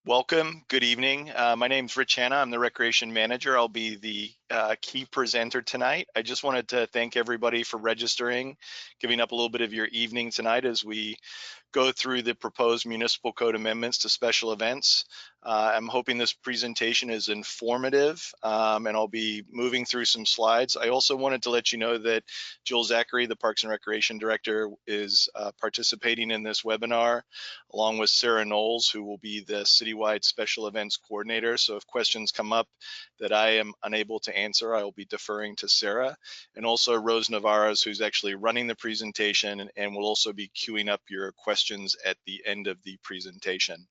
Welcome. Good evening. My name's Rich Hanna. I'm the Recreation Manager. I'll be the key presenter tonight. I just wanted to thank everybody for registering, giving up a little bit of your evening tonight as we go through the proposed municipal code amendments to special events. I'm hoping this presentation is informative, and I'll be moving through some slides. I also wanted to let you know that Jill Zachary, the Parks and Recreation Director, is participating in this webinar, along with Sarah Knowles, who will be the citywide special events coordinator. So if questions come up that I am unable to answer, I will be deferring to Sarah. And also Rose Navarez, who's actually running the presentation and will also be queuing up your questions at the end of the presentation.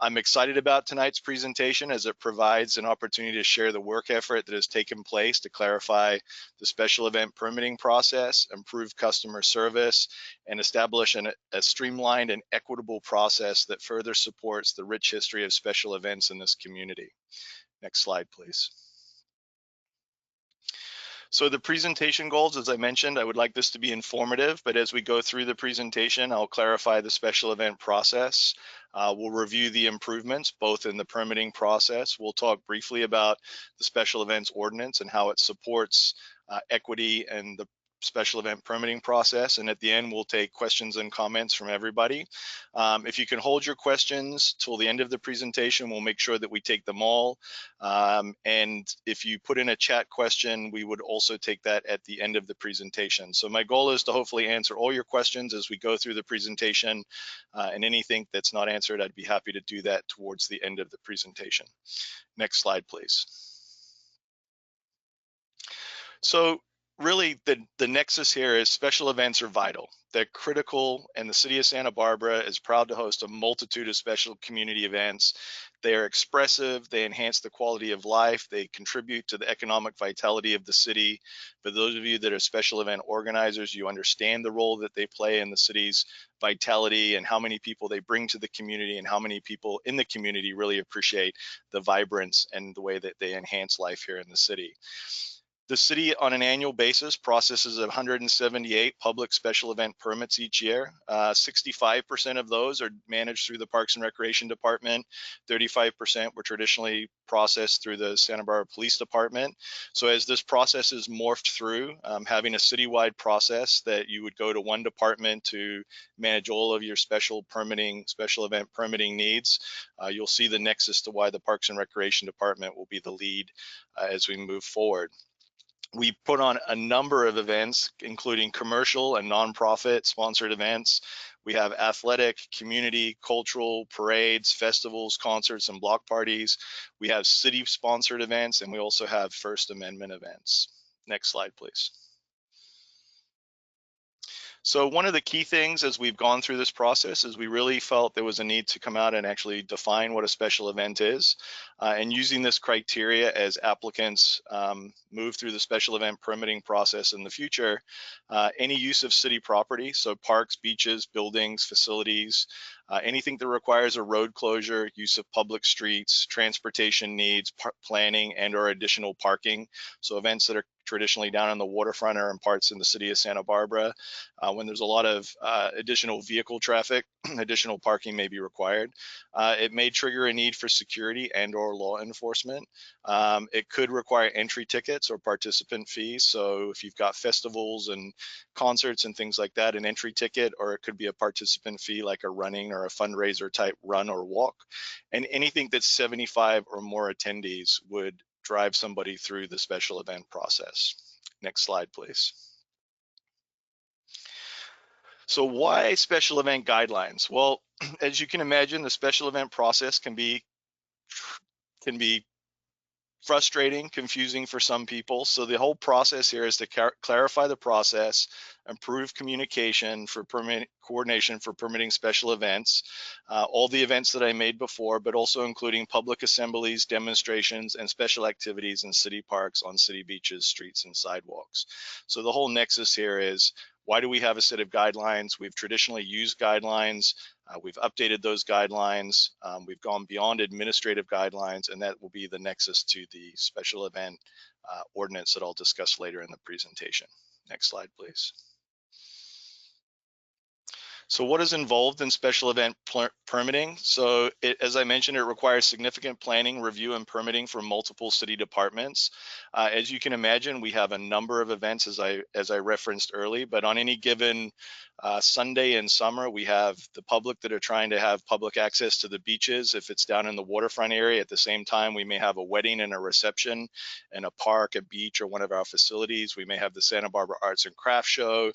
I'm excited about tonight's presentation as it provides an opportunity to share the work effort that has taken place to clarify the special event permitting process, improve customer service, and establish a streamlined and equitable process that further supports the rich history of special events in this community. Next slide, please. So the presentation goals, as I mentioned, I would like this to be informative, but as we go through the presentation, I'll clarify the special event process. We'll review the improvements, both in the permitting process. We'll talk briefly about the special events ordinance and how it supports equity and the special event permitting process. And at the end, we'll take questions and comments from everybody. If you can hold your questions till the end of the presentation, we'll make sure that we take them all. And if you put in a chat question, we would also take that at the end of the presentation. So my goal is to hopefully answer all your questions as we go through the presentation, and anything that's not answered, I'd be happy to do that towards the end of the presentation. Next slide, please. So really the nexus here is special events are vital. They're critical, and the city of Santa Barbara is proud to host a multitude of special community events. They are expressive, they enhance the quality of life, they contribute to the economic vitality of the city. For those of you that are special event organizers, you understand the role that they play in the city's vitality and how many people they bring to the community and how many people in the community really appreciate the vibrance and the way that they enhance life here in the city. The city on an annual basis processes 178 public special event permits each year. 65% of those are managed through the Parks and Recreation Department. 35% were traditionally processed through the Santa Barbara Police Department. So as this process is morphed through, having a citywide process that you would go to one department to manage all of your special event permitting needs, you'll see the nexus to why the Parks and Recreation Department will be the lead as we move forward. We put on a number of events, including commercial and nonprofit sponsored events. We have athletic, community, cultural, parades, festivals, concerts, and block parties. We have city-sponsored events, and we also have First Amendment events. Next slide, please. So one of the key things as we've gone through this process is we really felt there was a need to come out and actually define what a special event is. And using this criteria as applicants move through the special event permitting process in the future, any use of city property, so parks, beaches, buildings, facilities, anything that requires a road closure, use of public streets, transportation needs, planning, and or additional parking. So events that are traditionally down on the waterfront or in parts in the city of Santa Barbara. When there's a lot of additional vehicle traffic, additional parking may be required. It may trigger a need for security and or law enforcement. It could require entry tickets or participant fees. So if you've got festivals and concerts and things like that, an entry ticket, or it could be a participant fee like a running or a fundraiser type run or walk. And anything that's 75 or more attendees would drive somebody through the special event process. Next slide, please. So why special event guidelines? Well, as you can imagine, the special event process can be frustrating, confusing for some people. So the whole process here is to clarify the process, improve communication for coordination for permitting special events, all the events that I made before, but also including public assemblies, demonstrations, and special activities in city parks, on city beaches, streets, and sidewalks. So the whole nexus here is, why do we have a set of guidelines? We've traditionally used guidelines. We've updated those guidelines. We've gone beyond administrative guidelines, and that will be the nexus to the special event ordinance that I'll discuss later in the presentation. Next slide, please. So what is involved in special event permitting? So as I mentioned, it requires significant planning, review, and permitting from multiple city departments. As you can imagine, we have a number of events, as I referenced early, but on any given Sunday in summer, we have the public that are trying to have public access to the beaches. If it's down in the waterfront area, at the same time, we may have a wedding and a reception in a park, a beach, or one of our facilities. We may have the Santa Barbara Arts and Crafts Show.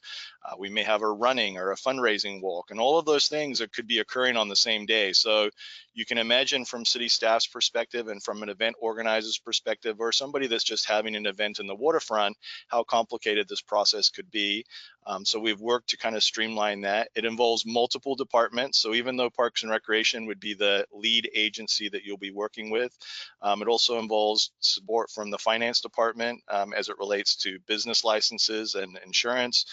We may have a running or a fundraising walk, and all of those things that could be occurring on the same day. So you can imagine from city staff's perspective and from an event organizer's perspective, or somebody that's just having an event in the waterfront, how complicated this process could be. So we've worked to kind of streamline that. It involves multiple departments. So even though Parks and Recreation would be the lead agency that you'll be working with, it also involves support from the finance department as it relates to business licenses and insurance,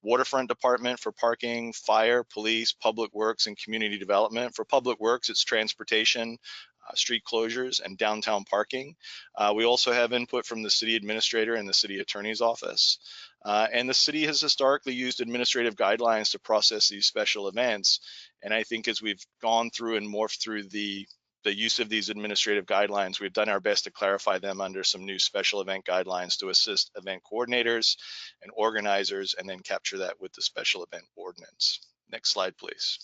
waterfront department for parking, fire, police, public works, and community development. For public works, it's transportation, street closures, and downtown parking. We also have input from the city administrator and the city attorney's office. And the city has historically used administrative guidelines to process these special events. And I think as we've gone through and morphed through the use of these administrative guidelines, we've done our best to clarify them under some new special event guidelines to assist event coordinators and organizers, and then capture that with the special event ordinance. Next slide, please.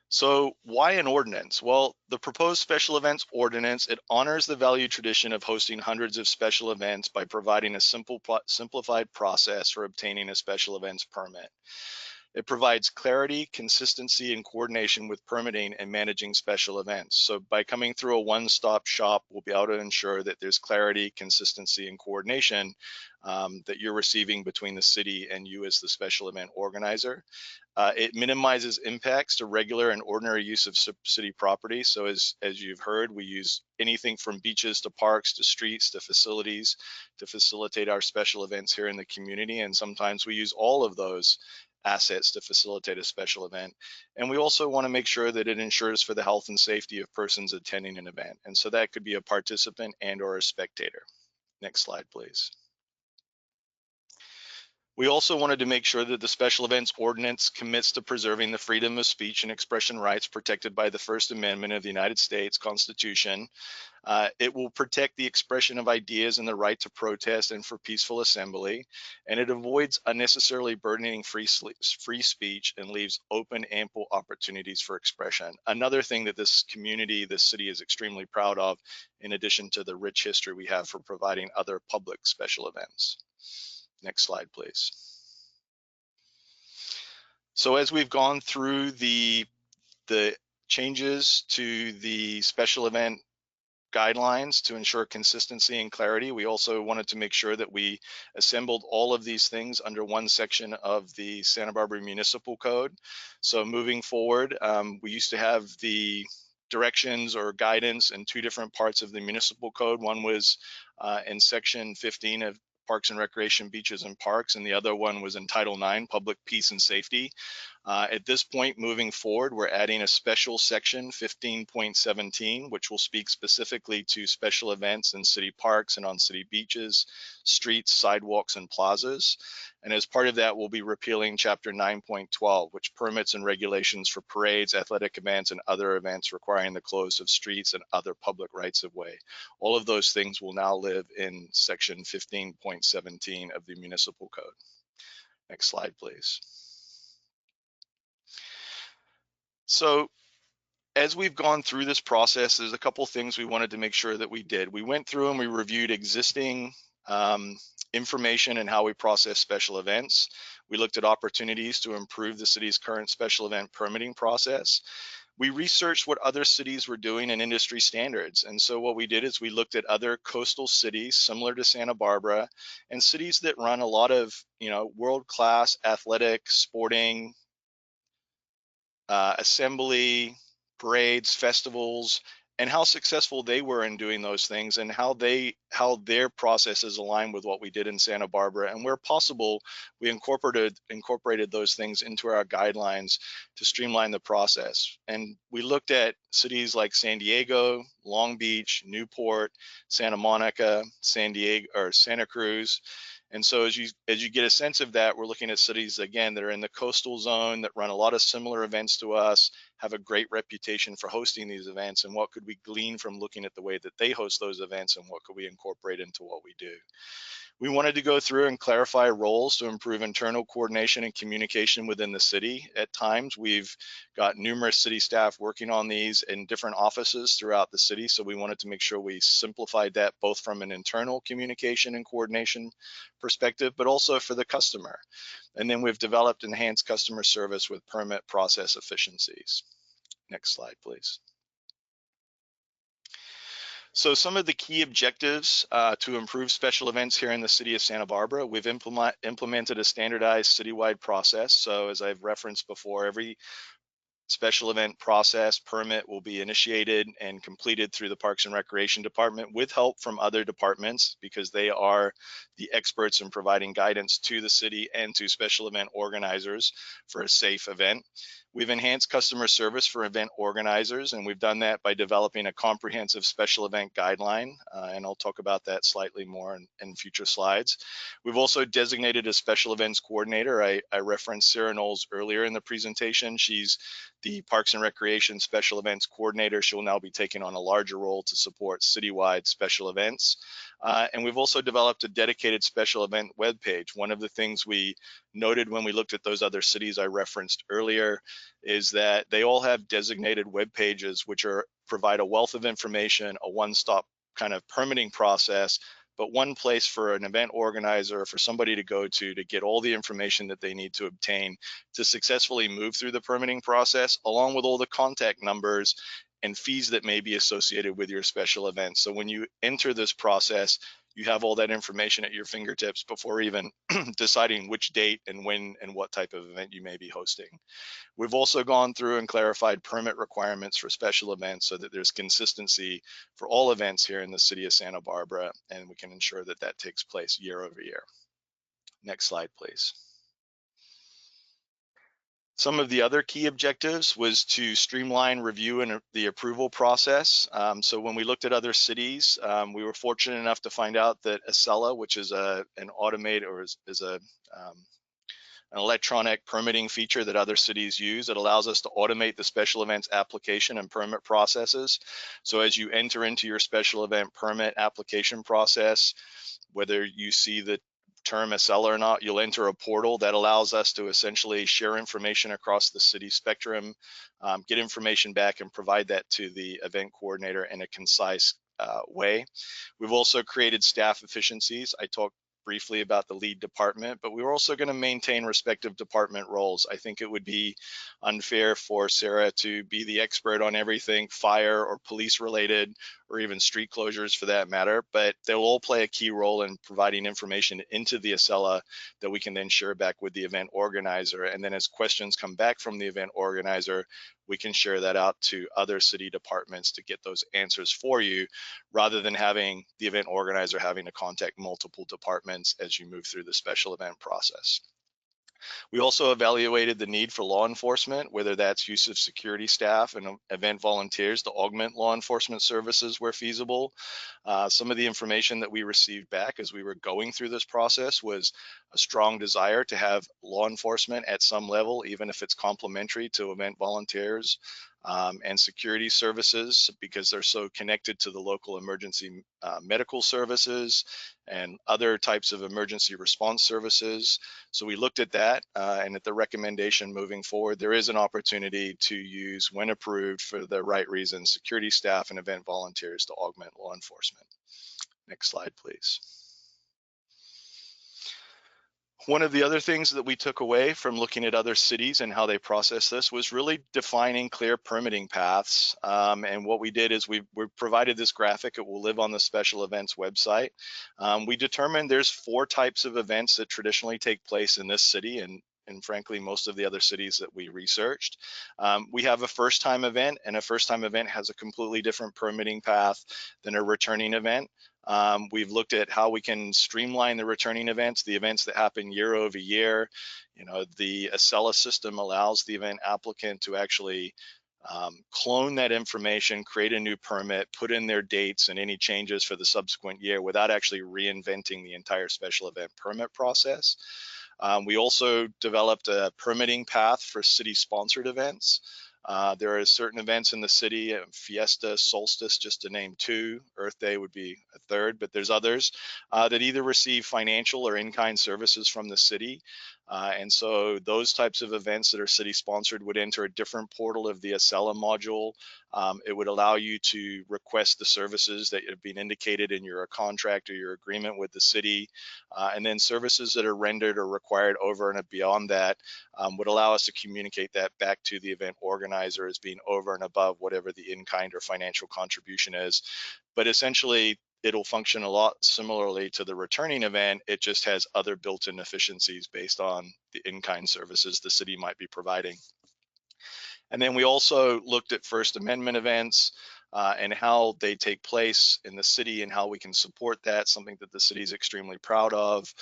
So why an ordinance? Well, the proposed special events ordinance, it honors the valued tradition of hosting hundreds of special events by providing a simplified process for obtaining a special events permit. It provides clarity, consistency, and coordination with permitting and managing special events. So by coming through a one-stop shop, we'll be able to ensure that there's clarity, consistency, and coordination that you're receiving between the city and you as the special event organizer. It minimizes impacts to regular and ordinary use of city property. So as you've heard, we use anything from beaches to parks to streets to facilities to facilitate our special events here in the community. And sometimes we use all of those assets to facilitate a special event. And we also want to make sure that it ensures for the health and safety of persons attending an event. And so that could be a participant and or a spectator. Next slide, please. We also wanted to make sure that the special events ordinance commits to preserving the freedom of speech and expression rights protected by the First Amendment of the United States Constitution. It will protect the expression of ideas and the right to protest and for peaceful assembly, and it avoids unnecessarily burdening free speech and leaves open, ample opportunities for expression. Another thing that this community, this city is extremely proud of, in addition to the rich history we have for providing other public special events. Next slide, please. So as we've gone through the changes to the special event guidelines to ensure consistency and clarity, we also wanted to make sure that we assembled all of these things under one section of the Santa Barbara Municipal Code. So moving forward, we used to have the directions or guidance in two different parts of the Municipal Code. One was in section 15 of Parks and Recreation, Beaches and Parks, and the other one was in Title IX, Public Peace and Safety. At this point, moving forward, we're adding a special section 15.17, which will speak specifically to special events in city parks and on city beaches, streets, sidewalks, and plazas. And as part of that, we'll be repealing chapter 9.12, which permits and regulations for parades, athletic events, and other events requiring the close of streets and other public rights of way. All of those things will now live in section 15.17 of the Municipal Code. Next slide, please. So as we've gone through this process, there's a couple things we wanted to make sure that we did. We went through and we reviewed existing information and how we process special events. We looked at opportunities to improve the city's current special event permitting process. We researched what other cities were doing and industry standards. And so what we did is we looked at other coastal cities similar to Santa Barbara and cities that run a lot of, world-class athletic, sporting, assembly, parades, festivals, and how successful they were in doing those things and how their processes align with what we did in Santa Barbara. And where possible, we incorporated those things into our guidelines to streamline the process. And we looked at cities like San Diego, Long Beach, Newport, Santa Monica, San Diego, or Santa Cruz, And so as you get a sense of that, we're looking at cities again that are in the coastal zone that run a lot of similar events to us, have a great reputation for hosting these events, and what could we glean from looking at the way that they host those events, and what could we incorporate into what we do. We wanted to go through and clarify roles to improve internal coordination and communication within the city. At times, we've got numerous city staff working on these in different offices throughout the city, so we wanted to make sure we simplified that both from an internal communication and coordination perspective, but also for the customer. And then we've developed enhanced customer service with permit process efficiencies. Next slide, please. So some of the key objectives to improve special events here in the city of Santa Barbara, we've implemented a standardized citywide process. So as I've referenced before, every special event process permit will be initiated and completed through the Parks and Recreation Department with help from other departments, because they are the experts in providing guidance to the city and to special event organizers for a safe event. We've enhanced customer service for event organizers, and we've done that by developing a comprehensive special event guideline, and I'll talk about that slightly more in future slides. We've also designated a special events coordinator. I referenced Sarah Knowles earlier in the presentation. She's the Parks and Recreation Special Events Coordinator. She'll now be taking on a larger role to support citywide special events. And we've also developed a dedicated special event webpage. One of the things we noted when we looked at those other cities I referenced earlier is that they all have designated web pages which provide a wealth of information, a one-stop kind of permitting process, but one place for an event organizer, for somebody to go to get all the information that they need to obtain to successfully move through the permitting process, along with all the contact numbers and fees that may be associated with your special event. So when you enter this process, you have all that information at your fingertips before even deciding which date and when and what type of event you may be hosting. We've also gone through and clarified permit requirements for special events so that there's consistency for all events here in the city of Santa Barbara, and we can ensure that that takes place year over year. Next slide, please. Some of the other key objectives was to streamline review and the approval process. So when we looked at other cities, we were fortunate enough to find out that Acela, which is an automated or is an electronic permitting feature that other cities use. It allows us to automate the special events application and permit processes. So as you enter into your special event permit application process, whether you see the term Acela or not, you'll enter a portal that allows us to essentially share information across the city spectrum, get information back and provide that to the event coordinator in a concise way. We've also created staff efficiencies. I talked briefly about the lead department, but we were also going to maintain respective department roles. I think it would be unfair for Sarah to be the expert on everything fire or police related, or even street closures for that matter, but they'll all play a key role in providing information into the Acela that we can then share back with the event organizer. And then as questions come back from the event organizer, we can share that out to other city departments to get those answers for you, rather than having the event organizer having to contact multiple departments as you move through the special event process. We also evaluated the need for law enforcement, whether that's use of security staff and event volunteers to augment law enforcement services where feasible. Some of the information that we received back as we were going through this process was a strong desire to have law enforcement at some level, even if it's complementary to event volunteers, and security services, because they're so connected to the local emergency medical services and other types of emergency response services. So we looked at that, and at the recommendation moving forward, there is an opportunity to use, when approved for the right reasons, security staff and event volunteers to augment law enforcement. Next slide, please. One of the other things that we took away from looking at other cities and how they process this was really defining clear permitting paths. And what we did is we provided this graphic. It will live on the special events website. We determined there's 4 types of events that traditionally take place in this city, and frankly, most of the other cities that we researched. We have a first-time event, and a first-time event has a completely different permitting path than a returning event. We've looked at how we can streamline the returning events, the events that happen year over year. You know, the Acela system allows the event applicant to actually clone that information, create a new permit, put in their dates and any changes for the subsequent year without actually reinventing the entire special event permit process. We also developed a permitting path for city-sponsored events. There are certain events in the city, Fiesta, Solstice, just to name two. Earth Day would be a third, but there's others that either receive financial or in-kind services from the city. And so those types of events that are city-sponsored would enter a different portal of the Acela module. It would allow you to request the services that have been indicated in your contract or your agreement with the city. And then services that are rendered or required over and beyond that would allow us to communicate that back to the event organizer as being over and above whatever the in-kind or financial contribution is. But essentially, it'll function a lot similarly to the returning event. It just has other built-in efficiencies based on the in-kind services the city might be providing. And then we also looked at First Amendment events and how they take place in the city and how we can support that, something that the city is extremely proud of,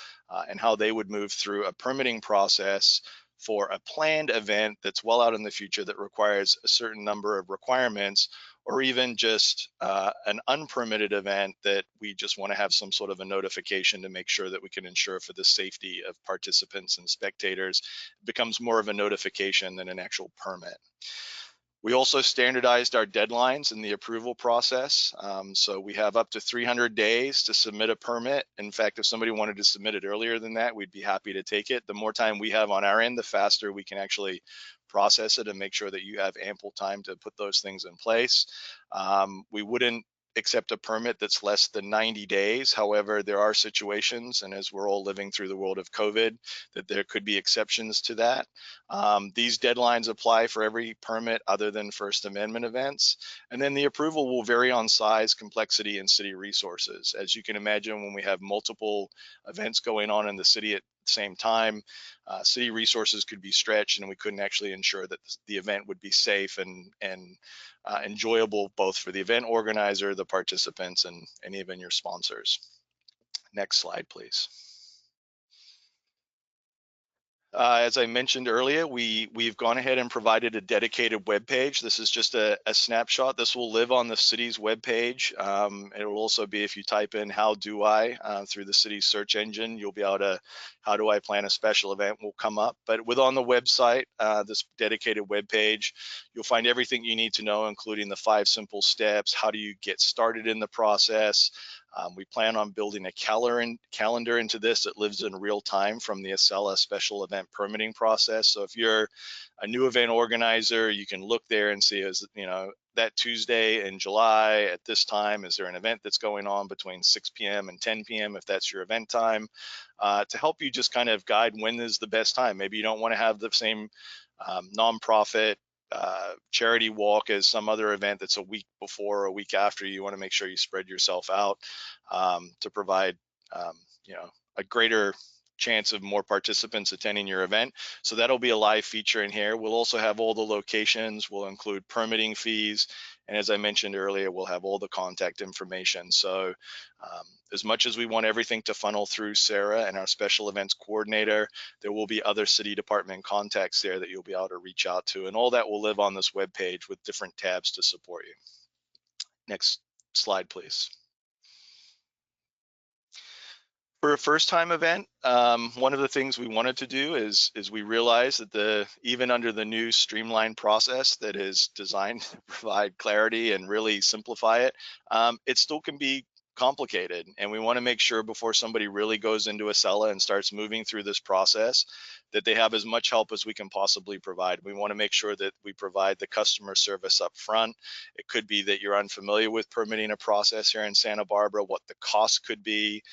and how they would move through a permitting process for a planned event that's well out in the future that requires a certain number of requirements, or even just an unpermitted event that we just want to have some sort of a notification to make sure that we can ensure for the safety of participants and spectators. It becomes more of a notification than an actual permit. We also standardized our deadlines in the approval process. So we have up to 300 days to submit a permit. In fact, if somebody wanted to submit it earlier than that, we'd be happy to take it. The more time we have on our end, the faster we can actually process it and make sure that you have ample time to put those things in place. We wouldn't accept a permit that's less than 90 days. However, there are situations, and as we're all living through the world of COVID, that there could be exceptions to that. These deadlines apply for every permit other than First Amendment events. And then the approval will vary on size, complexity, and city resources. As you can imagine, when we have multiple events going on in the city at the same time, city resources could be stretched and we couldn't actually ensure that the event would be safe and enjoyable both for the event organizer, the participants, and even your sponsors. Next slide, please. As I mentioned earlier, we've gone ahead and provided a dedicated web page. This is just a snapshot. This will live on the city's web page. It will also be, if you type in "how do I" through the city's search engine, you'll be able to "how do I plan a special event" will come up. But on the website, this dedicated web page, you'll find everything you need to know, including the 5 simple steps. How do you get started in the process? We plan on building a calendar into this that lives in real time from the Acela special event permitting process. So if you're a new event organizer, you can look there and see, is, that Tuesday in July at this time, is there an event that's going on between 6 p.m. and 10 p.m. if that's your event time, to help you just kind of guide when is the best time. Maybe you don't want to have the same nonprofit charity walk as some other event that's a week before or a week after. You want to make sure you spread yourself out to provide a greater chance of more participants attending your event. So that'll be a live feature in here. We'll also have all the locations. We'll include permitting fees, and as I mentioned earlier, we'll have all the contact information. So as much as we want everything to funnel through Sarah and our special events coordinator, there will be other city department contacts there that you'll be able to reach out to, and all that will live on this web page with different tabs to support you. Next slide, please. For a first-time event, one of the things we wanted to do is we realized that even under the new streamlined process that is designed to provide clarity and really simplify it, it still can be complicated, and we want to make sure before somebody really goes into Acela and starts moving through this process that they have as much help as we can possibly provide. We want to make sure that we provide the customer service up front. It could be that you're unfamiliar with permitting a process here in Santa Barbara, what the cost could be,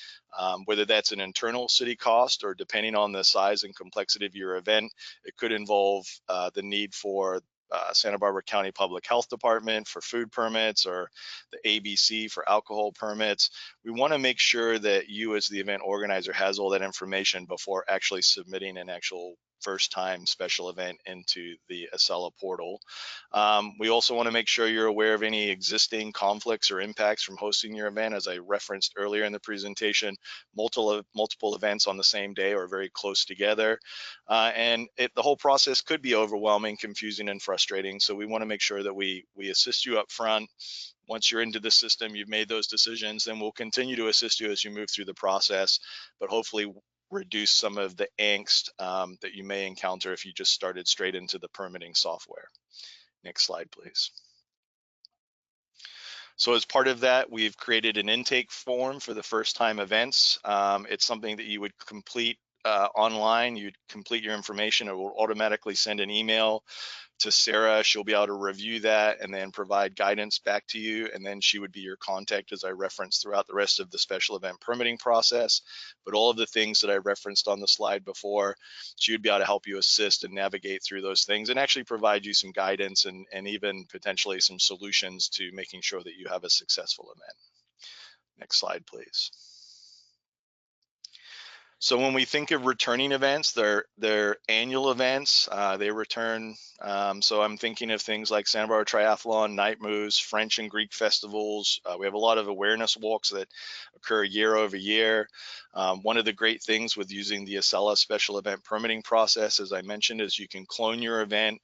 whether that's an internal city cost or, depending on the size and complexity of your event, it could involve the need for Santa Barbara County Public Health Department for food permits, or the ABC for alcohol permits. We want to make sure that you as the event organizer has all that information before actually submitting an actual first time special event into the Acela portal. We also want to make sure you're aware of any existing conflicts or impacts from hosting your event. As I referenced earlier in the presentation, multiple events on the same day or very close together. And the whole process could be overwhelming, confusing, and frustrating. So we want to make sure that we assist you up front. Once you're into the system, you've made those decisions, then we'll continue to assist you as you move through the process, but hopefully reduce some of the angst that you may encounter if you just started straight into the permitting software. Next slide, please. So as part of that, we've created an intake form for the first time events. It's something that you would complete online. You'd complete your information. It will automatically send an email to Sarah. She'll be able to review that and then provide guidance back to you. And then she would be your contact, as I referenced, throughout the rest of the special event permitting process. But all of the things that I referenced on the slide before, she would be able to help you assist and navigate through those things and actually provide you some guidance and even potentially some solutions to making sure that you have a successful event. Next slide, please. So when we think of returning events, they're annual events. They return. So I'm thinking of things like Santa Barbara Triathlon, Night Moves, French and Greek festivals. We have a lot of awareness walks that occur year over year. One of the great things with using the Acela special event permitting process, as I mentioned, is you can clone your event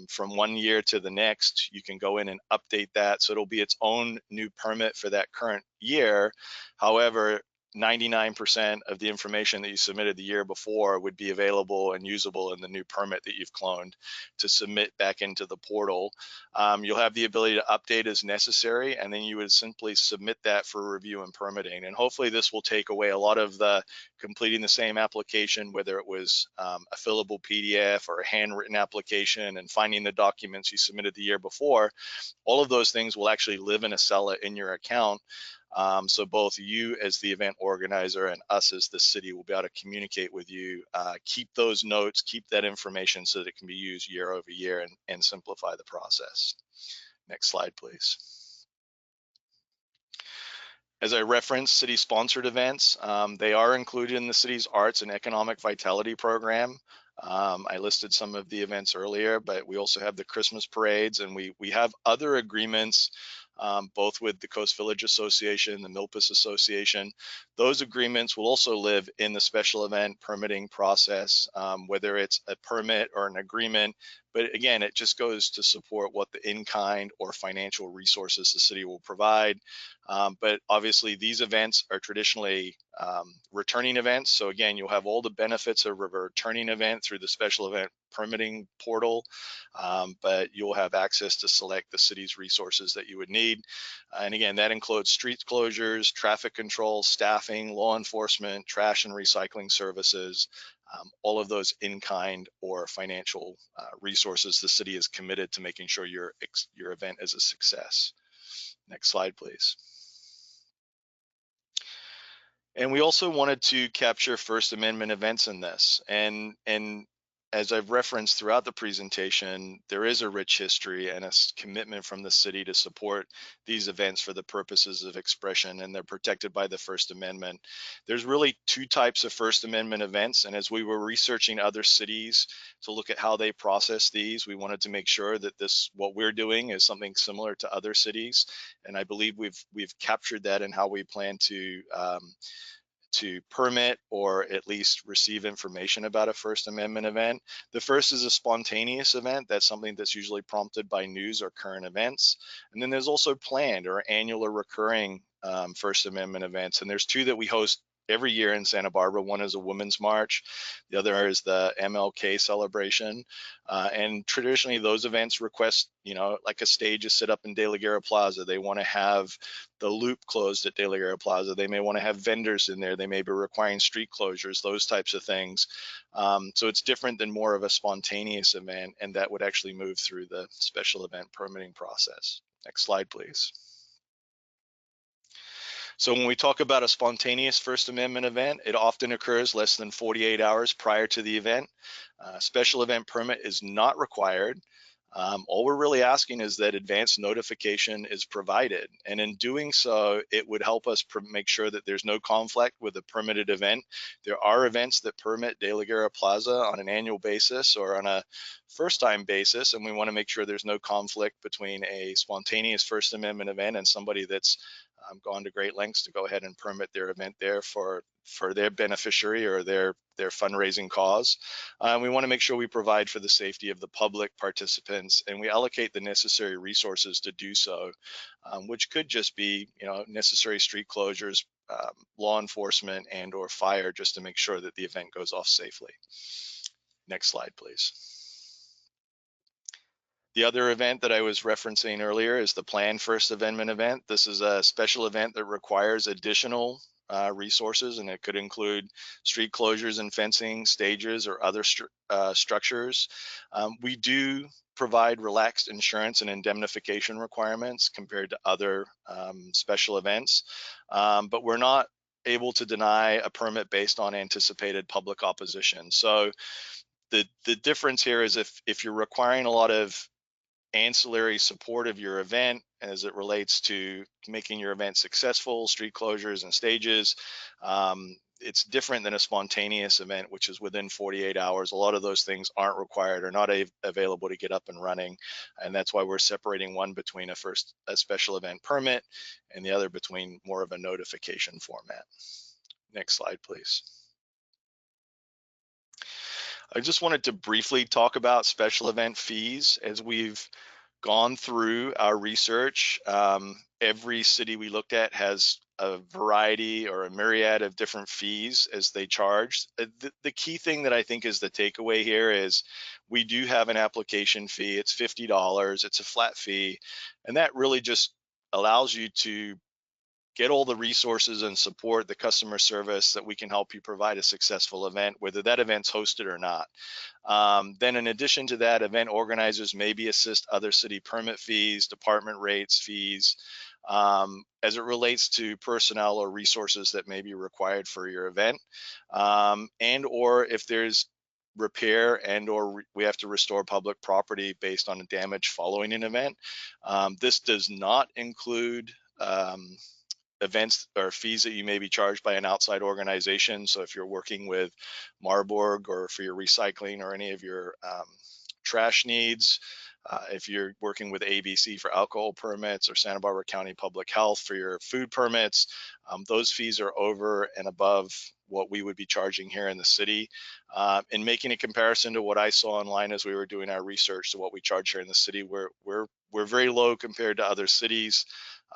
from one year to the next. You can go in and update that. So it'll be its own new permit for that current year. However, 99% of the information that you submitted the year before would be available and usable in the new permit that you've cloned to submit back into the portal. You'll have the ability to update as necessary, and then you would simply submit that for review and permitting. And hopefully this will take away a lot of the completing the same application, whether it was a fillable PDF or a handwritten application, and finding the documents you submitted the year before. All of those things will actually live in Acela in your account. So both you as the event organizer and us as the city will be able to communicate with you, keep those notes, keep that information so that it can be used year over year and simplify the process. Next slide, please. As I referenced, city-sponsored events, they are included in the city's Arts and Economic Vitality Program. I listed some of the events earlier, but we also have the Christmas parades, and we have other agreements both with the Coast Village Association, the Milpas Association. Those agreements will also live in the special event permitting process, whether it's a permit or an agreement. But again, it just goes to support what the in-kind or financial resources the city will provide. But obviously these events are traditionally returning events. So again, you'll have all the benefits of a returning event through the special event permitting portal, but you'll have access to select the city's resources that you would need. And again, that includes street closures, traffic control, staffing, law enforcement, trash and recycling services, all of those in-kind or financial resources the city is committed to making sure your event is a success. Next slide, please. And we also wanted to capture First Amendment events in this. And as I've referenced throughout the presentation, there is a rich history and a commitment from the city to support these events for the purposes of expression, and they're protected by the First Amendment. There's really two types of First Amendment events, and as we were researching other cities to look at how they process these, we wanted to make sure that what we're doing is something similar to other cities, and I believe we've captured that in how we plan to permit or at least receive information about a First Amendment event. The first is a spontaneous event. That's something that's usually prompted by news or current events. And then there's also planned or annual or recurring First Amendment events. And there's two that we host every year in Santa Barbara. One is a Women's March. The other is the MLK celebration. And traditionally those events request, like a stage is set up in De La Guerra Plaza. They want to have the loop closed at De La Guerra Plaza. They may want to have vendors in there. They may be requiring street closures, those types of things. So it's different than more of a spontaneous event, and that would actually move through the special event permitting process. Next slide, please. So when we talk about a spontaneous First Amendment event, it often occurs less than 48 hours prior to the event. Special event permit is not required. All we're really asking is that advance notification is provided. And in doing so, it would help us make sure that there's no conflict with a permitted event. There are events that permit De La Guerra Plaza on an annual basis or on a first time basis. And we want to make sure there's no conflict between a spontaneous First Amendment event and somebody that's gone to great lengths to go ahead and permit their event there for their beneficiary or their fundraising cause. We want to make sure we provide for the safety of the public participants, and we allocate the necessary resources to do so, which could just be, necessary street closures, law enforcement, and/or fire, just to make sure that the event goes off safely. Next slide, please. The other event that I was referencing earlier is the planned First Amendment event. This is a special event that requires additional resources, and it could include street closures and fencing, stages, or other structures. We do provide relaxed insurance and indemnification requirements compared to other special events, but we're not able to deny a permit based on anticipated public opposition. So the difference here is if you're requiring a lot of ancillary support of your event as it relates to making your event successful, street closures and stages, it's different than a spontaneous event, which is within 48 hours. A lot of those things aren't required or not available to get up and running. And that's why we're separating one between a special event permit and the other between more of a notification format. Next slide, please. I just wanted to briefly talk about special event fees. As we've gone through our research, every city we looked at has a variety or a myriad of different fees as they charge. The key thing that I think is the takeaway here is we do have an application fee. It's $50. It's a flat fee, and that really just allows you to get all the resources and support, the customer service that we can help you provide a successful event, whether that event's hosted or not. Then in addition to that, event organizers maybe assist other city permit fees, department rates, fees, as it relates to personnel or resources that may be required for your event. And or if there's repair and or we have to restore public property based on damage following an event. This does not include events or fees that you may be charged by an outside organization. So if you're working with Marburg or for your recycling or any of your trash needs, if you're working with ABC for alcohol permits or Santa Barbara County Public Health for your food permits, those fees are over and above what we would be charging here in the city. And making a comparison to what I saw online as we were doing our research to what we charge here in the city, we're very low compared to other cities.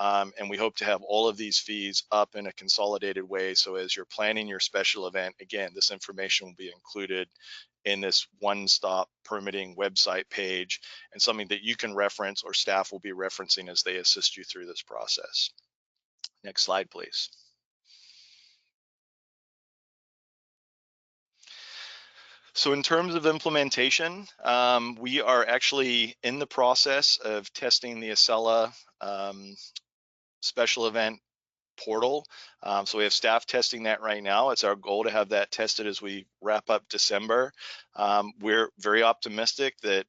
And we hope to have all of these fees up in a consolidated way. So as you're planning your special event, again, this information will be included in this one-stop permitting website page and something that you can reference or staff will be referencing as they assist you through this process. Next slide, please. So in terms of implementation, we are actually in the process of testing the Acela special event portal. So we have staff testing that right now. It's our goal to have that tested as we wrap up December. We're very optimistic that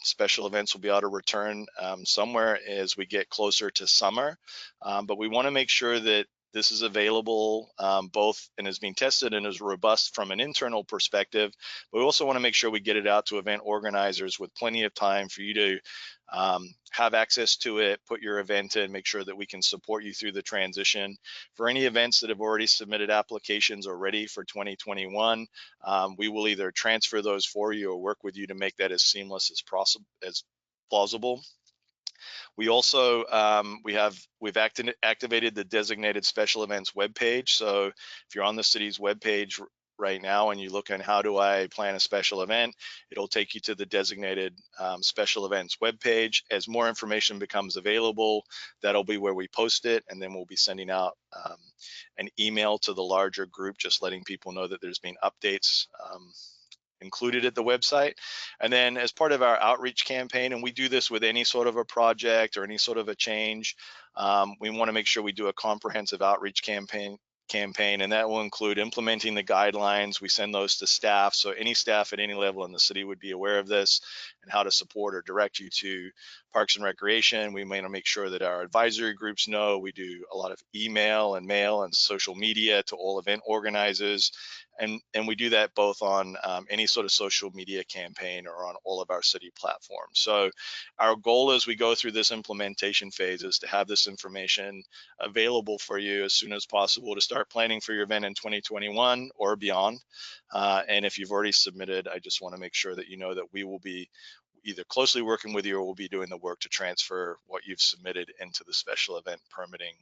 special events will be able to return somewhere as we get closer to summer. But we want to make sure that this is available both and is being tested and is robust from an internal perspective. But we also want to make sure we get it out to event organizers with plenty of time for you to have access to it, put your event in, make sure that we can support you through the transition. For any events that have already submitted applications already for 2021, we will either transfer those for you or work with you to make that as seamless as possible, as plausible. We also we've activated the designated special events webpage. So if you're on the city's webpage right now and you look on how do I plan a special event, it'll take you to the designated special events webpage. As more information becomes available, that'll be where we post it, and then we'll be sending out an email to the larger group, just letting people know that there's been updates included at the website. And then as part of our outreach campaign, and we do this with any sort of a project or any sort of a change, we want to make sure we do a comprehensive outreach campaign campaign, and that will include implementing the guidelines. We send those to staff, so any staff at any level in the city would be aware of this and how to support or direct you to Parks and Recreation. We want to make sure that our advisory groups know. We do a lot of email and mail and social media to all event organizers, and we do that both on any sort of social media campaign or on all of our city platforms. So our goal as we go through this implementation phase is to have this information available for you as soon as possible to start planning for your event in 2021 or beyond. And if you've already submitted, I just want to make sure that you know that we will be either closely working with you or we'll be doing the work to transfer what you've submitted into the special event permitting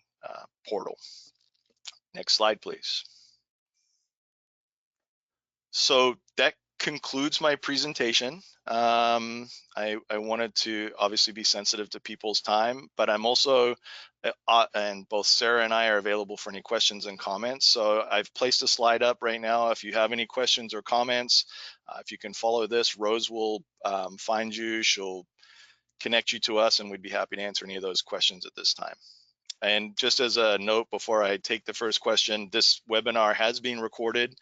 portal. Next slide, please. So that concludes my presentation. I wanted to obviously be sensitive to people's time, but I'm also, and both Sarah and I are available for any questions and comments. So I've placed a slide up right now. If you have any questions or comments, if you can follow this, Rose will find you. She'll connect you to us, and we'd be happy to answer any of those questions at this time. And just as a note before I take the first question, this webinar has been recorded.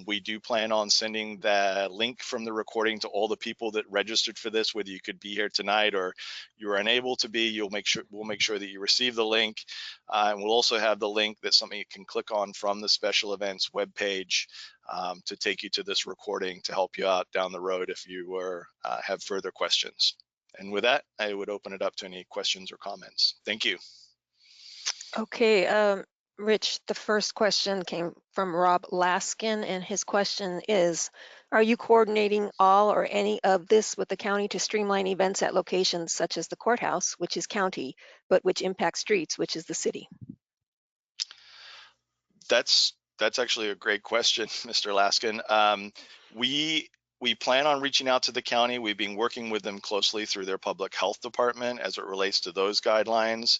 We do plan on sending the link from the recording to all the people that registered for this, whether you could be here tonight or you were unable to be. We'll make sure that you receive the link. And we'll also have the link that's something you can click on from the special events webpage to take you to this recording to help you out down the road if you have further questions. And with that, I would open it up to any questions or comments. Thank you. Okay, Rich, the first question came from Rob Laskin, and his question is, are you coordinating all or any of this with the county to streamline events at locations such as the courthouse, which is county, but which impacts streets, which is the city? That's actually a great question, Mr. Laskin. We plan on reaching out to the county. We've been working with them closely through their public health department as it relates to those guidelines.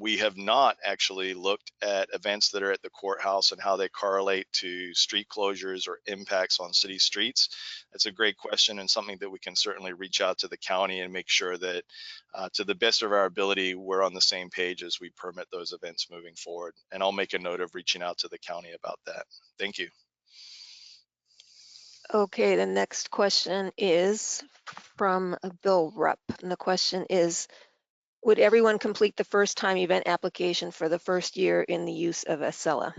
We have not actually looked at events that are at the courthouse and how they correlate to street closures or impacts on city streets. That's a great question and something that we can certainly reach out to the county and make sure that to the best of our ability, we're on the same page as we permit those events moving forward. And I'll make a note of reaching out to the county about that. Thank you. Okay, the next question is from Bill Rupp, and the question is, would everyone complete the first time event application for the first year in the use of Acela?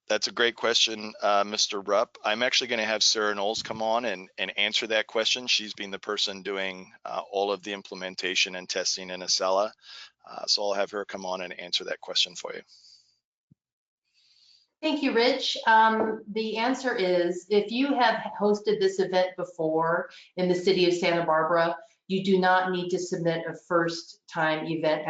That's a great question, Mr. Rupp. I'm actually going to have Sarah Knowles come on and answer that question. She's been the person doing all of the implementation and testing in Acela. So I'll have her come on and answer that question for you. Thank you, Rich. The answer is, if you have hosted this event before in the city of Santa Barbara, you do not need to submit a first-time event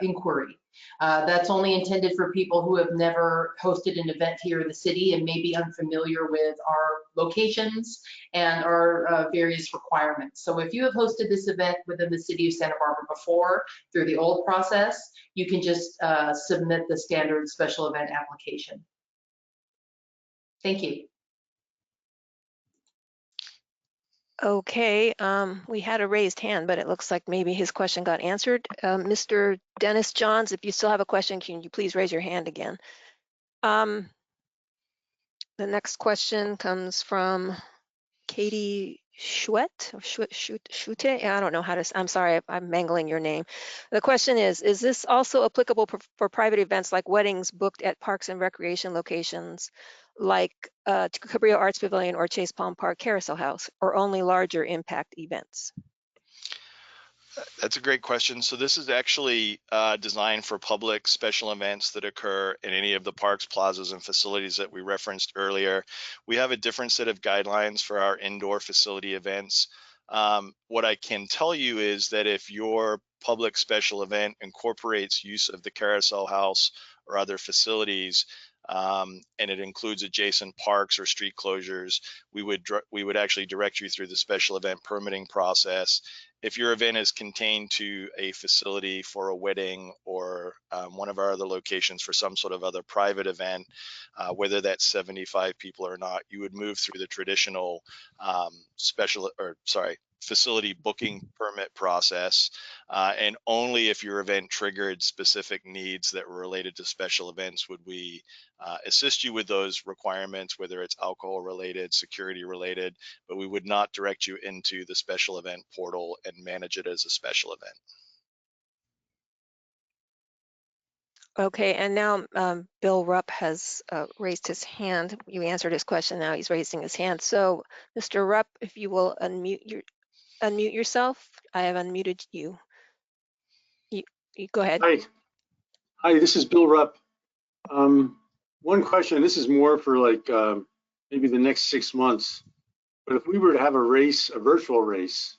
inquiry. That's only intended for people who have never hosted an event here in the city and may be unfamiliar with our locations and our various requirements. So if you have hosted this event within the city of Santa Barbara before through the old process, you can just submit the standard special event application. Thank you. Okay, we had a raised hand, but it looks like maybe his question got answered. Mr. Dennis Johns, if you still have a question, can you please raise your hand again? The next question comes from Katie Schuette, or Schute? I don't know how to, I'm sorry, I'm mangling your name. The question is this also applicable for private events like weddings booked at parks and recreation locations like Cabrillo Arts Pavilion or Chase Palm Park Carousel House, or only larger impact events? That's a great question. So this is actually designed for public special events that occur in any of the parks, plazas, and facilities that we referenced earlier. We have a different set of guidelines for our indoor facility events. What I can tell you is that if your public special event incorporates use of the carousel house or other facilities, and it includes adjacent parks or street closures, we would actually direct you through the special event permitting process. If your event is contained to a facility for a wedding or one of our other locations for some sort of other private event, whether that's 75 people or not, you would move through the traditional facility booking permit process, and only if your event triggered specific needs that were related to special events would we assist you with those requirements, whether it's alcohol related, security related, but we would not direct you into the special event portal and manage it as a special event. Okay, and now Bill Rupp has raised his hand. You answered his question, now he's raising his hand. So, Mr. Rupp, if you will unmute yourself. I have unmuted you. You go ahead. Hi, this is Bill Rupp. One question, this is more for like maybe the next 6 months, but if we were to have a race, a virtual race,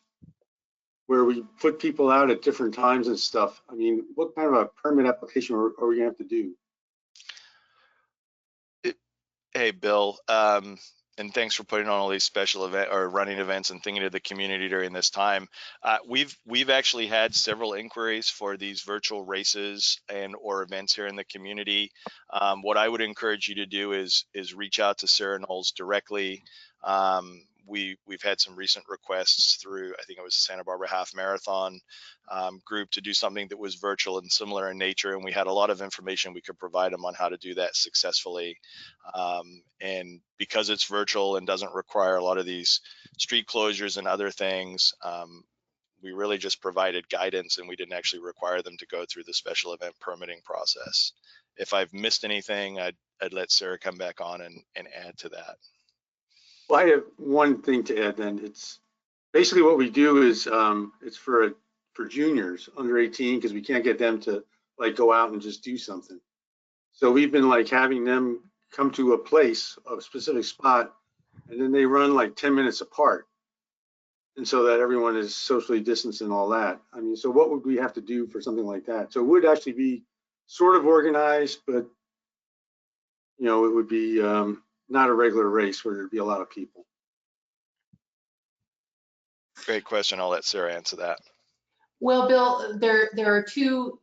where we put people out at different times and stuff, I mean, what kind of a permit application are we gonna have to do? Hey, Bill, and thanks for putting on all these special event or running events and thinking of the community during this time. We've actually had several inquiries for these virtual races and or events here in the community. What I would encourage you to do is reach out to Sarah Knowles directly. We've had some recent requests through, I think it was Santa Barbara Half Marathon group, to do something that was virtual and similar in nature, and we had a lot of information we could provide them on how to do that successfully. And because it's virtual and doesn't require a lot of these street closures and other things, we really just provided guidance, and we didn't actually require them to go through the special event permitting process. If I've missed anything, I'd let Sarah come back on and add to that. Well, I have one thing to add then. It's basically what we do is it's for juniors under 18, because we can't get them to like go out and just do something. So we've been like having them come to a place, a specific spot, and then they run like 10 minutes apart. And so that everyone is socially distanced and all that. I mean, so what would we have to do for something like that? So it would actually be sort of organized, but you know, it would be not a regular race where there'd be a lot of people. Great question. I'll let Sarah answer that. Well, Bill, there are two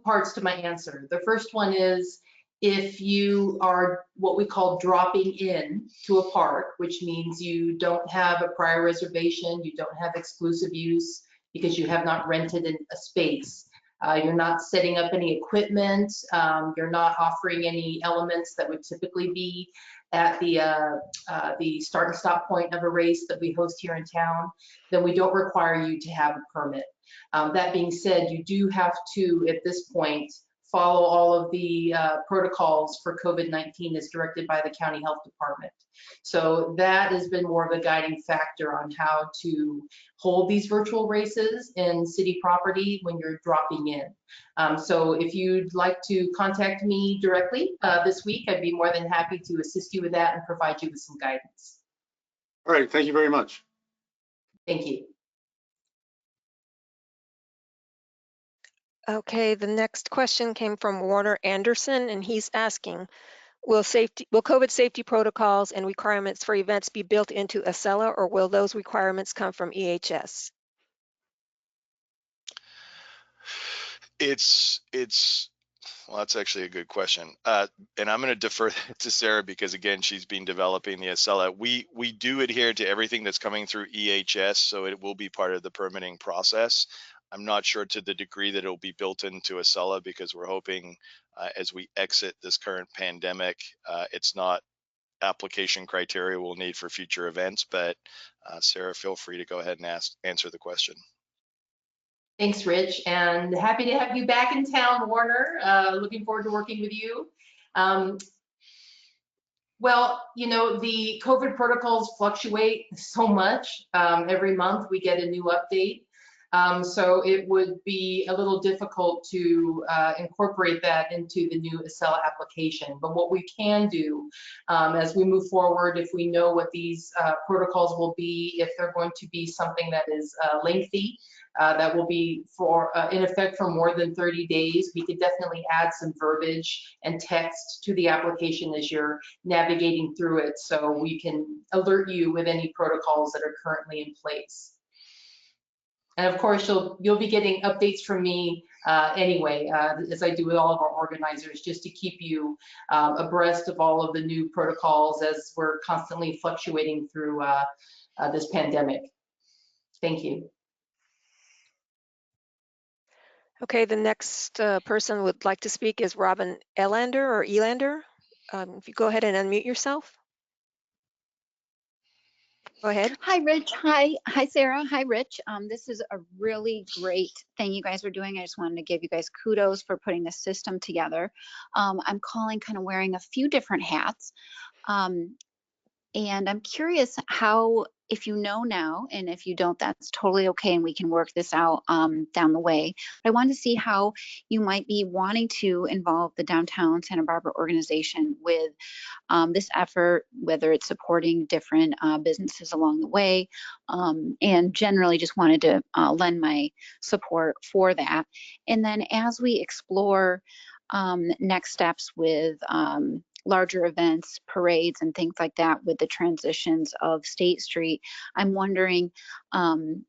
parts to my answer. The first one is if you are what we call dropping in to a park, which means you don't have a prior reservation, you don't have exclusive use because you have not rented a space. You're not setting up any equipment. You're not offering any elements that would typically be at the start and stop point of a race that we host here in town. Then we don't require you to have a permit. That being said, you do have to, at this point, follow all of the protocols for COVID-19 as directed by the county health department. So that has been more of a guiding factor on how to hold these virtual races in city property when you're dropping in. So if you'd like to contact me directly this week, I'd be more than happy to assist you with that and provide you with some guidance. All right, thank you very much. Thank you. Okay, the next question came from Warner Anderson, and he's asking, will COVID safety protocols and requirements for events be built into Acela, or will those requirements come from EHS? Well, that's actually a good question. And I'm going to defer to Sarah because, again, she's been developing the Acela. We do adhere to everything that's coming through EHS, so it will be part of the permitting process. I'm not sure to the degree that it'll be built into Acela, because we're hoping as we exit this current pandemic, it's not application criteria we'll need for future events. But Sarah, feel free to go ahead and answer the question. Thanks, Rich, and happy to have you back in town, Warner. Looking forward to working with you. Well, you know, the COVID protocols fluctuate so much. Every month we get a new update. So it would be a little difficult to incorporate that into the new Acela application. But what we can do as we move forward, if we know what these protocols will be, if they're going to be something that is lengthy, that will be in effect for more than 30 days, we could definitely add some verbiage and text to the application as you're navigating through it, so we can alert you with any protocols that are currently in place. And of course, you'll be getting updates from me anyway, as I do with all of our organizers, just to keep you abreast of all of the new protocols as we're constantly fluctuating through this pandemic. Thank you. Okay, the next person would like to speak is Robin Elander. If you go ahead and unmute yourself. Go ahead. Hi, Rich. Hi, Sarah. Hi, Rich. This is a really great thing you guys are doing. I just wanted to give you guys kudos for putting this system together. I'm calling kind of wearing a few different hats. And I'm curious how, if you know now, and if you don't, that's totally okay, and we can work this out down the way. But I wanted to see how you might be wanting to involve the Downtown Santa Barbara organization with this effort, whether it's supporting different businesses along the way, and generally just wanted to lend my support for that. And then as we explore next steps with larger events, parades, and things like that with the transitions of State Street, I'm wondering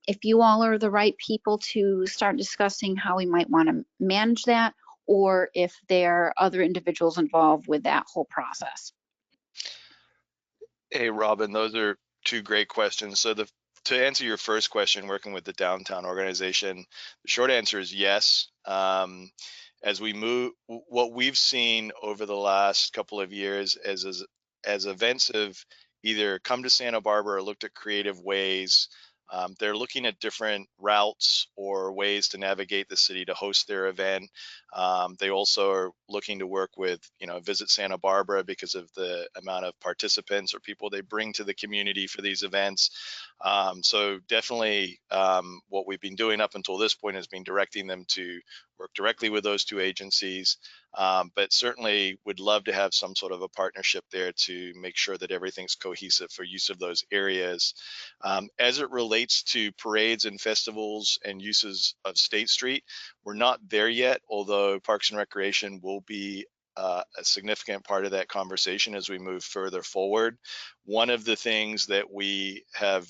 if you all are the right people to start discussing how we might want to manage that, or if there are other individuals involved with that whole process. Hey, Robin, those are two great questions. So to answer your first question, working with the downtown organization, the short answer is yes. As we move, what we've seen over the last couple of years as events have either come to Santa Barbara or looked at creative ways, they're looking at different routes or ways to navigate the city to host their event. They also are looking to work with, Visit Santa Barbara because of the amount of participants or people they bring to the community for these events. So definitely what we've been doing up until this point has been directing them to work directly with those two agencies, but certainly would love to have some sort of a partnership there to make sure that everything's cohesive for use of those areas. As it relates to parades and festivals and uses of State Street, we're not there yet, although Parks and Recreation will be a significant part of that conversation as we move further forward. One of the things that we have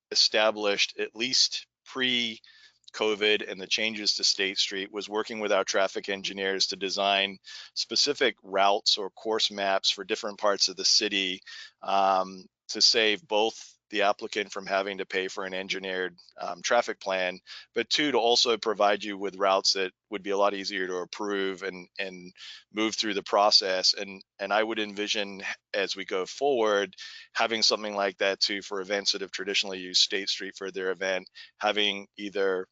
established, at least pre-COVID and the changes to State Street, was working with our traffic engineers to design specific routes or course maps for different parts of the city to save both the applicant from having to pay for an engineered traffic plan, but two, to also provide you with routes that would be a lot easier to approve and move through the process. And I would envision, as we go forward, having something like that too for events that have traditionally used State Street for their event, having either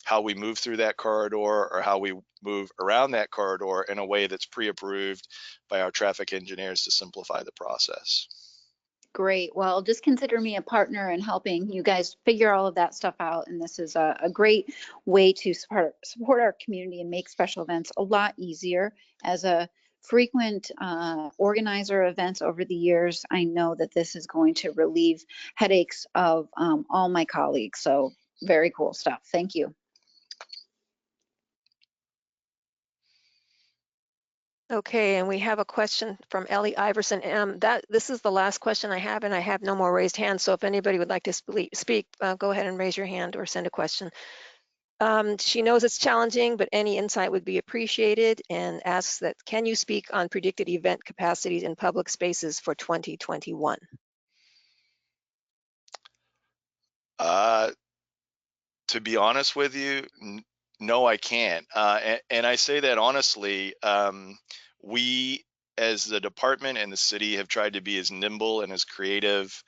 how we move through that corridor or how we move around that corridor in a way that's pre-approved by our traffic engineers to simplify the process. Great. Well, just consider me a partner in helping you guys figure all of that stuff out. And this is a great way to support our community and make special events a lot easier. As a frequent organizer of events over the years, I know that this is going to relieve headaches of all my colleagues. So very cool stuff. Thank you. Okay, and we have a question from Ellie Iverson. This is the last question I have, and I have no more raised hands. So if anybody would like to speak, go ahead and raise your hand or send a question. She knows it's challenging, but any insight would be appreciated, and asks that, can you speak on predicted event capacities in public spaces for 2021? To be honest with you, no, I can't. And I say that honestly. We, as the department and the city, have tried to be as nimble and as creative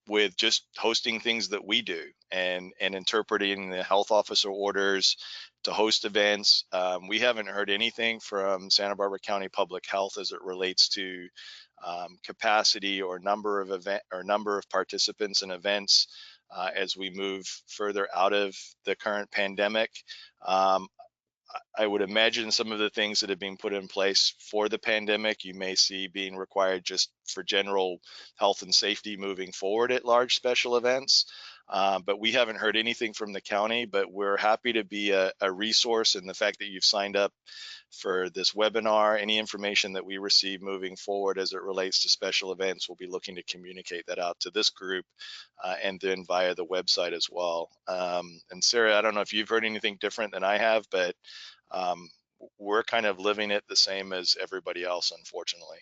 with just hosting things that we do and interpreting the health officer orders to host events. We haven't heard anything from Santa Barbara County Public Health as it relates to capacity or number of participants in events as we move further out of the current pandemic. I would imagine some of the things that have been put in place for the pandemic, you may see being required just for general health and safety moving forward at large special events. But we haven't heard anything from the county, but we're happy to be a resource, and the fact that you've signed up for this webinar, any information that we receive moving forward as it relates to special events, we'll be looking to communicate that out to this group and then via the website as well. And Sarah, I don't know if you've heard anything different than I have, but we're kind of living it the same as everybody else, unfortunately.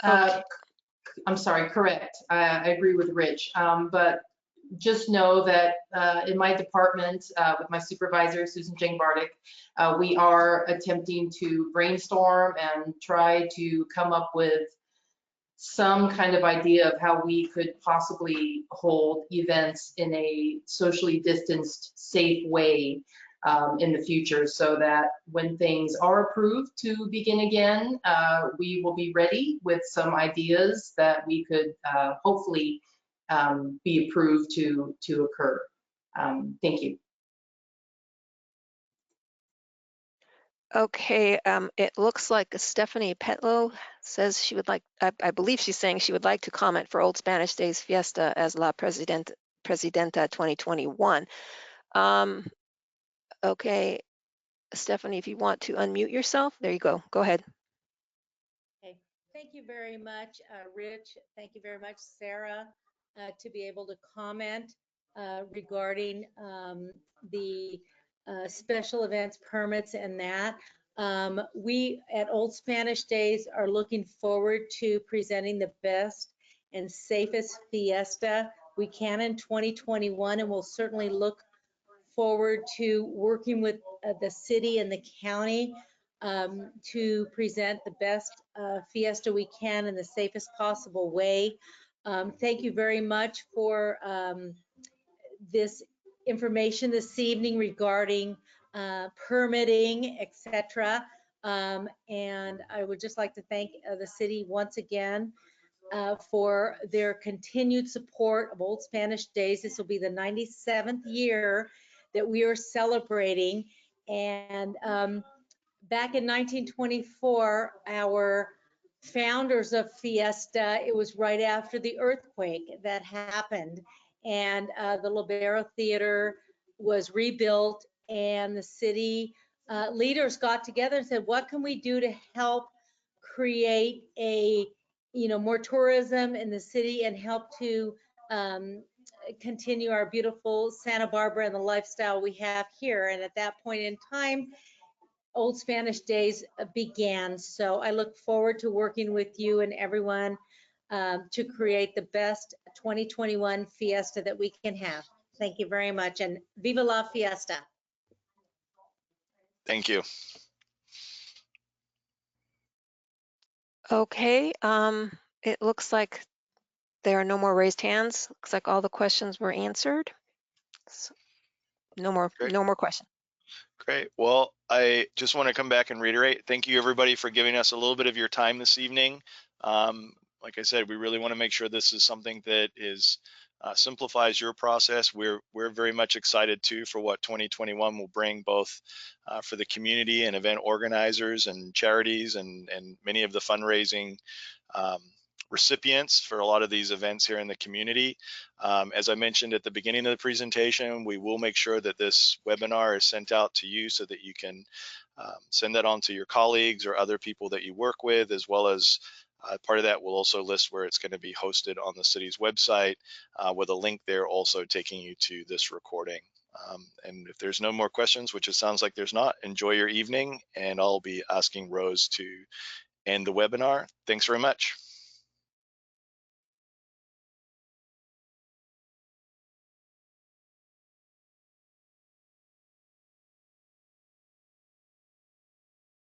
Okay. I'm sorry, correct. I agree with Rich. But just know that in my department, with my supervisor, Susan Jane Bardick, we are attempting to brainstorm and try to come up with some kind of idea of how we could possibly hold events in a socially distanced, safe way in the future, so that when things are approved to begin again, we will be ready with some ideas that we could hopefully be approved to occur. Thank you. Okay, it looks like Stephanie Petlow says she would like, I believe she's saying she would like to comment for Old Spanish Days Fiesta as La Presidenta 2021. Okay, Stephanie, if you want to unmute yourself, there you go. Go ahead. Okay, thank you very much, Rich. Thank you very much, Sarah, to be able to comment regarding the special events permits and that. We at Old Spanish Days are looking forward to presenting the best and safest fiesta we can in 2021, and we'll certainly look forward to working with the city and the county to present the best fiesta we can in the safest possible way. Thank you very much for this information this evening regarding permitting, etc. And I would just like to thank the city once again for their continued support of Old Spanish Days. This will be the 97th year that we are celebrating. And back in 1924, our founders of Fiesta, it was right after the earthquake that happened. And the Libero Theater was rebuilt, and the city leaders got together and said, what can we do to help create a, more tourism in the city and help to continue our beautiful Santa Barbara and the lifestyle we have here. And at that point in time, Old Spanish Days began. So I look forward to working with you and everyone to create the best 2021 fiesta that we can have. Thank you very much, and Viva la Fiesta. Thank you. Okay, it looks like there are no more raised hands. Looks like all the questions were answered. So, no more questions. Great. Well, I just want to come back and reiterate, thank you everybody for giving us a little bit of your time this evening. Like I said, we really want to make sure this is something that is simplifies your process. We're very much excited too for what 2021 will bring, both for the community and event organizers and charities and many of the fundraising recipients for a lot of these events here in the community. As I mentioned at the beginning of the presentation, we will make sure that this webinar is sent out to you so that you can send that on to your colleagues or other people that you work with, as well as part of that will also list where it's going to be hosted on the city's website with a link there also taking you to this recording. And if there's no more questions, which it sounds like there's not, enjoy your evening, and I'll be asking Rose to end the webinar. Thanks very much.